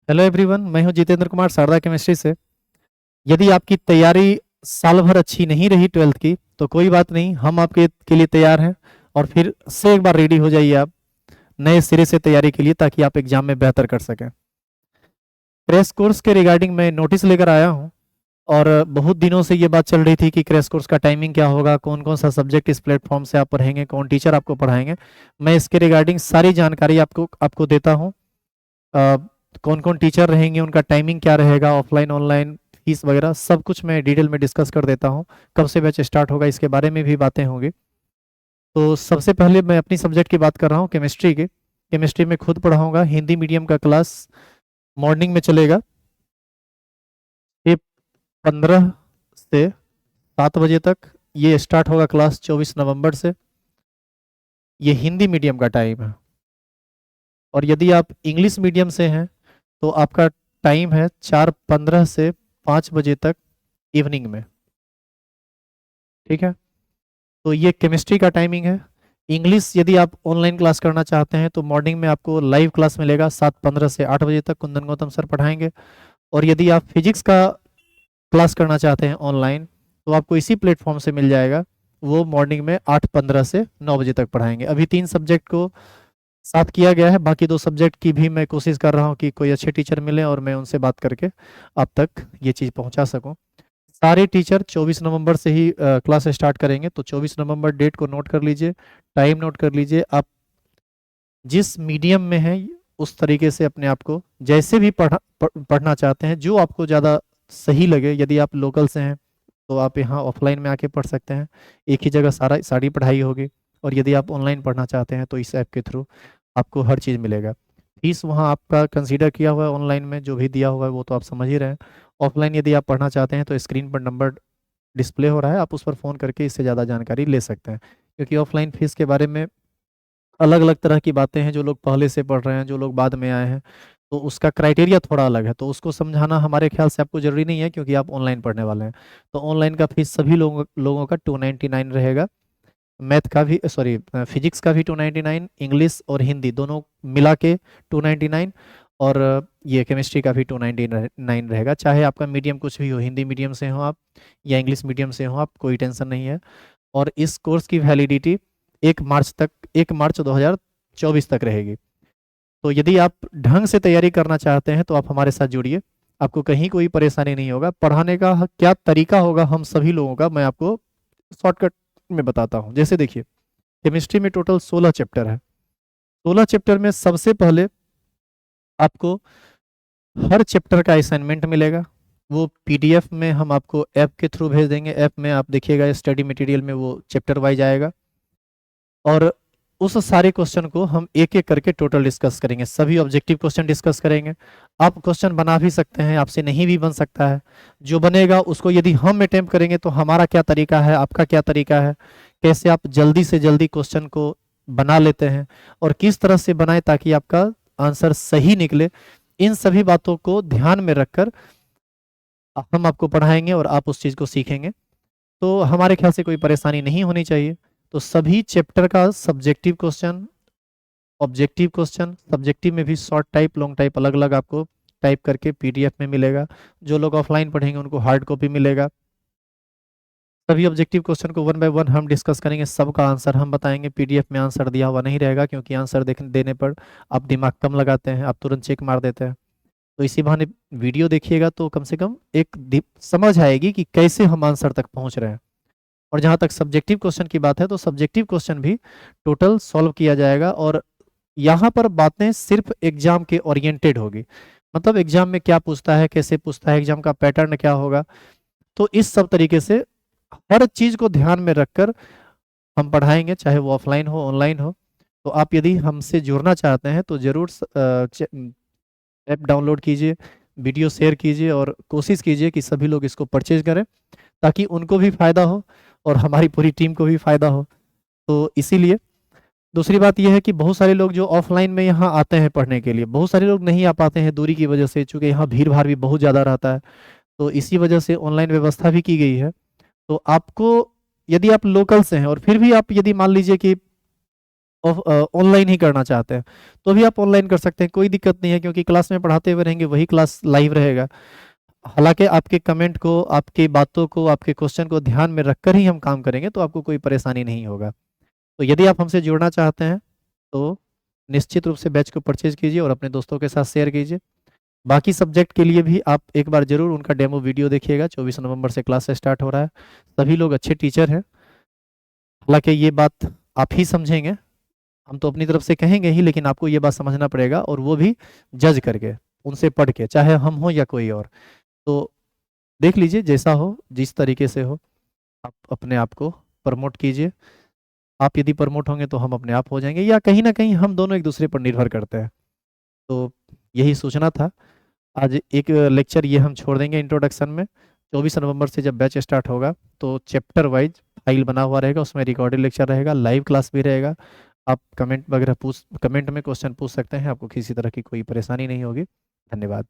Hello everyone, मैं हूं Jitendra Kumar Sharda chemistry से। यदि आपकी तैयारी साल भर अच्छी नहीं रही ट्वेल्थ की तो कोई बात नहीं, हम आपके के लिए तैयार हैं। और फिर से एक बार रेडी हो जाइए आप नए सिरे से तैयारी के लिए, ताकि आप एग्जाम में बेहतर कर सकें। क्रैश कोर्स के रिगार्डिंग मैं नोटिस लेकर आया हूं। और बहुत दिनों से ये बात चल रही थी कि क्रैश कोर्स का टाइमिंग क्या होगा, कौन कौन सा सब्जेक्ट इस प्लेटफॉर्म से आप पढ़ेंगे, कौन टीचर आपको पढ़ाएंगे। मैं इसके रिगार्डिंग सारी जानकारी आपको आपको देता हूँ। कौन कौन टीचर रहेंगे, उनका टाइमिंग क्या रहेगा, ऑफलाइन ऑनलाइन, फीस वगैरह सब कुछ मैं डिटेल में डिस्कस कर देता हूँ। कब से बैच स्टार्ट होगा इसके बारे में भी बातें होंगी। तो सबसे पहले मैं अपनी सब्जेक्ट की बात कर रहा हूँ, केमिस्ट्री की। केमिस्ट्री में खुद पढ़ाऊंगा, हिंदी मीडियम का क्लास मॉर्निंग में चलेगा। ये 15 से 7 बजे तक ये स्टार्ट होगा क्लास, 24 नवंबर से। ये हिंदी मीडियम का टाइम है। और यदि आप इंग्लिश मीडियम से हैं तो आपका टाइम है 4:15 से 5 बजे तक इवनिंग में। ठीक है, तो ये केमिस्ट्री का टाइमिंग है। इंग्लिश यदि आप ऑनलाइन क्लास करना चाहते हैं तो मॉर्निंग में आपको लाइव क्लास मिलेगा, 7:15 से 8 बजे तक कुंदन गौतम सर पढ़ाएंगे। और यदि आप फिजिक्स का क्लास करना चाहते हैं ऑनलाइन तो आपको इसी प्लेटफॉर्म से मिल जाएगा। वो मॉर्निंग में 8:15 से 9 बजे तक पढ़ाएंगे। अभी 3 सब्जेक्ट को साथ किया गया है, बाकी 2 सब्जेक्ट की भी मैं कोशिश कर रहा हूँ कि कोई अच्छे टीचर मिले और मैं उनसे बात करके आप तक ये चीज़ पहुँचा सकूँ। सारे टीचर 24 नवंबर से ही क्लास स्टार्ट करेंगे, तो 24 नवंबर डेट को नोट कर लीजिए, टाइम नोट कर लीजिए। आप जिस मीडियम में हैं उस तरीके से अपने आप को जैसे भी पढ़ना चाहते हैं, जो आपको ज़्यादा सही लगे। यदि आप लोकल से हैं तो आप यहाँ ऑफलाइन में आके पढ़ सकते हैं, एक ही जगह सारी पढ़ाई होगी। और यदि आप ऑनलाइन पढ़ना चाहते हैं तो इस ऐप के थ्रू आपको हर चीज़ मिलेगा। फीस वहाँ आपका कंसीडर किया हुआ है, ऑनलाइन में जो भी दिया हुआ है वो तो आप समझ ही रहे हैं। ऑफलाइन यदि आप पढ़ना चाहते हैं तो स्क्रीन पर नंबर डिस्प्ले हो रहा है, आप उस पर फ़ोन करके इससे ज़्यादा जानकारी ले सकते हैं। क्योंकि ऑफलाइन फीस के बारे में अलग अलग तरह की बातें हैं, जो लोग पहले से पढ़ रहे हैं, जो लोग बाद में आए हैं, तो उसका क्राइटेरिया थोड़ा अलग है। तो उसको समझाना हमारे ख्याल से आपको ज़रूरी नहीं है, क्योंकि आप ऑनलाइन पढ़ने वाले हैं। तो ऑनलाइन का फीस सभी लोगों का 299 रहेगा। मैथ का भी, सॉरी, फिजिक्स का भी 299, इंग्लिश और हिंदी दोनों मिला के 299। और ये केमिस्ट्री का भी 299 रहेगा। चाहे आपका मीडियम कुछ भी हो, हिंदी मीडियम से हो आप या इंग्लिश मीडियम से हो आप, कोई टेंशन नहीं है। और इस कोर्स की वैलिडिटी 1 मार्च 2024 तक रहेगी। तो यदि आप ढंग से तैयारी करना चाहते हैं तो आप हमारे साथ जुड़िए, आपको कहीं कोई परेशानी नहीं होगा। पढ़ाने का क्या तरीका होगा हम सभी लोगों का, मैं आपको शॉर्टकट में बताता हूँ। जैसे देखिए, केमिस्ट्री में टोटल 16 चैप्टर है। 16 चैप्टर में सबसे पहले आपको हर चैप्टर का असाइनमेंट मिलेगा। वो पीडीएफ में हम आपको ऐप के थ्रू भेज देंगे। ऐप में आप देखिएगा, स्टडी मटेरियल में वो चैप्टर वाइज आएगा। और उस सारे क्वेश्चन को हम एक एक करके टोटल डिस्कस करेंगे, सभी ऑब्जेक्टिव क्वेश्चन डिस्कस करेंगे। आप क्वेश्चन बना भी सकते हैं, आपसे नहीं भी बन सकता है। जो बनेगा उसको यदि हम अटेम्प्ट करेंगे तो हमारा क्या तरीका है, आपका क्या तरीका है, कैसे आप जल्दी से जल्दी क्वेश्चन को बना लेते हैं और किस तरह से बनाए ताकि आपका आंसर सही निकले। इन सभी बातों को ध्यान में रखकर हम आपको पढ़ाएंगे और आप उस चीज़ को सीखेंगे। तो हमारे ख्याल से कोई परेशानी नहीं होनी चाहिए। तो सभी चैप्टर का subjective question, objective question, subjective में भी शॉर्ट टाइप लॉन्ग टाइप अलग अलग आपको टाइप करके पीडीएफ में मिलेगा। जो लोग ऑफलाइन पढ़ेंगे उनको हार्ड कॉपी मिलेगा। सभी ऑब्जेक्टिव क्वेश्चन को वन बाय वन हम डिस्कस करेंगे, सबका आंसर हम बताएंगे। पीडीएफ में आंसर दिया हुआ नहीं रहेगा, क्योंकि आंसर देने पर आप दिमाग कम लगाते हैं, आप तुरंत चेक मार देते हैं। तो इसी बहाने वीडियो देखिएगा तो कम से कम एक समझ आएगी कि कैसे हम आंसर तक पहुंच रहे हैं। और जहाँ तक सब्जेक्टिव क्वेश्चन की बात है तो सब्जेक्टिव क्वेश्चन भी टोटल सॉल्व किया जाएगा। और यहाँ पर बातें सिर्फ एग्जाम के ओरिएंटेड होगी, मतलब एग्जाम में क्या पूछता है, कैसे पूछता है, एग्जाम का पैटर्न क्या होगा। तो इस सब तरीके से हर चीज को ध्यान में रखकर हम पढ़ाएंगे, चाहे वो ऑफलाइन हो ऑनलाइन हो। तो आप यदि हमसे जुड़ना चाहते हैं तो जरूर ऐप डाउनलोड कीजिए, वीडियो शेयर कीजिए और कोशिश कीजिए कि सभी लोग इसको परचेज करें, ताकि उनको भी फायदा हो और हमारी पूरी टीम को भी फायदा हो। तो इसीलिए दूसरी बात यह है कि बहुत सारे लोग जो ऑफलाइन में यहाँ आते हैं पढ़ने के लिए, बहुत सारे लोग नहीं आ पाते हैं दूरी की वजह से, चूंकि यहाँ भीड़ भाड़ भी बहुत ज़्यादा रहता है। तो इसी वजह से ऑनलाइन व्यवस्था भी की गई है। तो आपको, यदि आप लोकल से हैं और फिर भी आप यदि मान लीजिए कि ऑनलाइन ही करना चाहते हैं तो भी आप ऑनलाइन कर सकते हैं, कोई दिक्कत नहीं है, क्योंकि क्लास में पढ़ाते हुए रहेंगे, वही क्लास लाइव रहेगा। हालांकि आपके कमेंट को, आपकी बातों को, आपके क्वेश्चन को ध्यान में रखकर ही हम काम करेंगे, तो आपको कोई परेशानी नहीं होगा। तो यदि आप हमसे जुड़ना चाहते हैं तो निश्चित रूप से बैच को परचेज कीजिए और अपने दोस्तों के साथ शेयर कीजिए। बाकी सब्जेक्ट के लिए भी आप एक बार जरूर उनका डेमो वीडियो देखिएगा। 24 नवंबर से क्लास स्टार्ट हो रहा है। सभी लोग अच्छे टीचर हैं। हालांकि ये बात आप ही समझेंगे, हम तो अपनी तरफ से कहेंगे ही, लेकिन आपको ये बात समझना पड़ेगा, और वो भी जज करके, उनसे पढ़ के, चाहे हम हो या कोई और। तो देख लीजिए, जैसा हो, जिस तरीके से हो, आप अपने आप को प्रमोट कीजिए। आप यदि प्रमोट होंगे तो हम अपने आप हो जाएंगे, या कहीं ना कहीं हम दोनों एक दूसरे पर निर्भर करते हैं। तो यही सोचना था। आज एक लेक्चर ये हम छोड़ देंगे इंट्रोडक्शन में। 24 नवंबर से जब बैच स्टार्ट होगा तो चैप्टर वाइज फाइल बना हुआ रहेगा, उसमें रिकॉर्डेड लेक्चर रहेगा, लाइव क्लास भी रहेगा। आप कमेंट वगैरह कमेंट में क्वेश्चन पूछ सकते हैं, आपको किसी तरह की कोई परेशानी नहीं होगी। धन्यवाद।